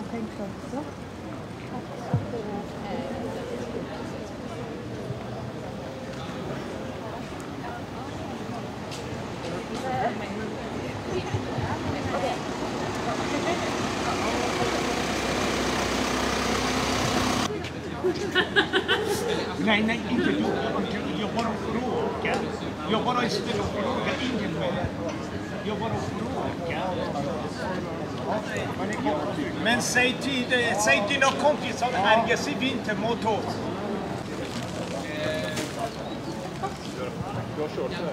jag tänkte också. Nej, inte du. Jag bara frågar. Jag bara ställer fråga, ingen mer. Jag bara frågar. Men säg till dina kompisar aggressiv inte mot oss. Jag kör så här.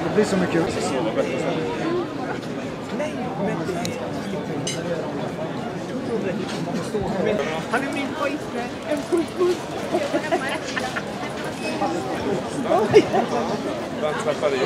Det blir så mycket. Han är min pojke. En puss. Vem släpper det?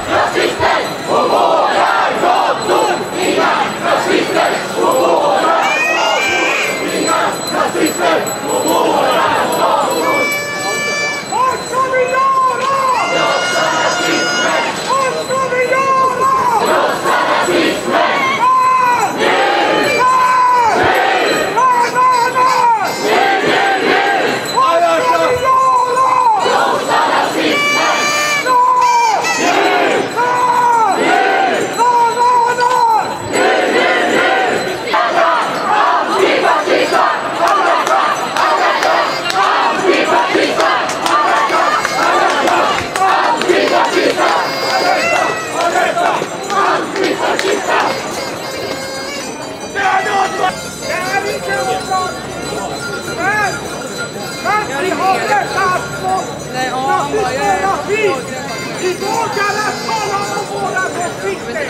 Rasister på våra gator! Inga rasister på våra gator! Inga rasister på våra gator! Vad ska vi göra? Krossa rasismen! Vad ska vi göra? Krossa rasismen! Vi har rättat vi vågar tala om våra konflikter.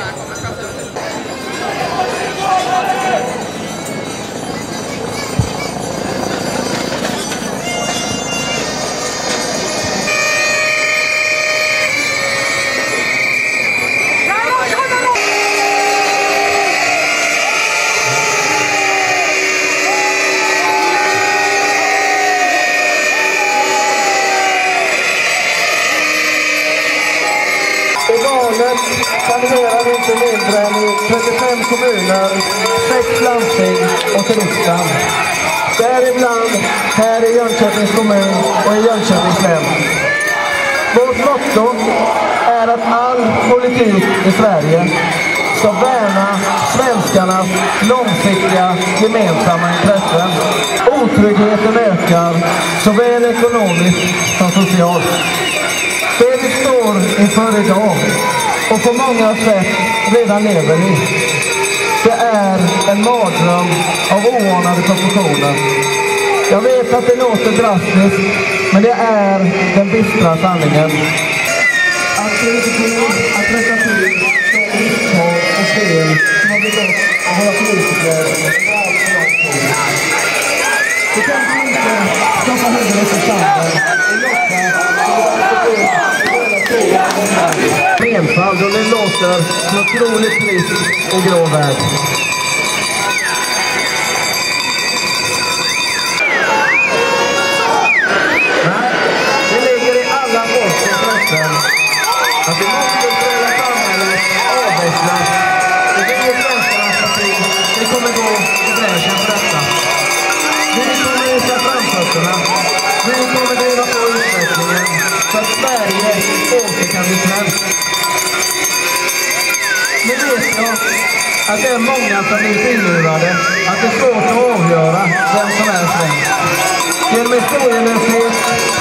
I valet kandiderade inte mindre än i 35 kommuner, 6 landsting och till riksdagen. Däribland här i Jönköpings kommun och i Jönköpings län. Vårt motto är att all politik i Sverige ska värna svenskarnas långsiktiga gemensamma intressen. Otryggheten ökar såväl ekonomiskt som socialt. Det vi står inför idag och på många sätt redan lever i, det är en mardröm av oanade proportioner. Jag vet att det låter drastiskt, men det är den bistra sanningen. Att det inte går att rätta till de misstag och fel som har begått av våra politiker under alltför lång tid. Vi kan inte stoppa huvudet i sanden och locka enfald och det låter en otroligt trist och grå värld. Nej, det ligger i alla folks intressen att det mångkulturella samhället avvecklas. Och vi i Svenskarnas parti, vi kommer gå i bräschen för detta. Vi kommer visa framfötterna. Vi kommer driva på utvecklingen så att Sverige åter kan bli svenskt. Nu vet jag att det är många som blir inlurade, att det är svårt att avgöra vem som är svensk. Genom historielöshet,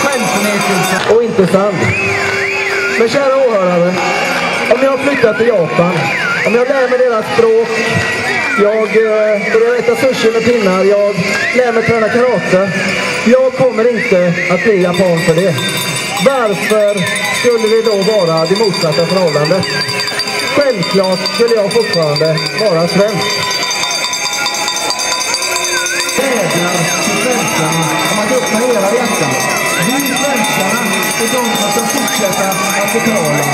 självförnekelse och inte sant. Men kära åhörare, om jag har flyttat till Japan, om jag lär mig deras språk, jag börjar äta sushi med pinnar, jag lär mig träna karate, jag kommer inte att bli japan för det. Varför skulle vi då vara det motsatta förhållandet? Självklart skulle jag fortfarande vara svensk. Vädjar till svenskarna om att öppna era hjärtan. Vi svenskarna är de som ska fortsätta att betala.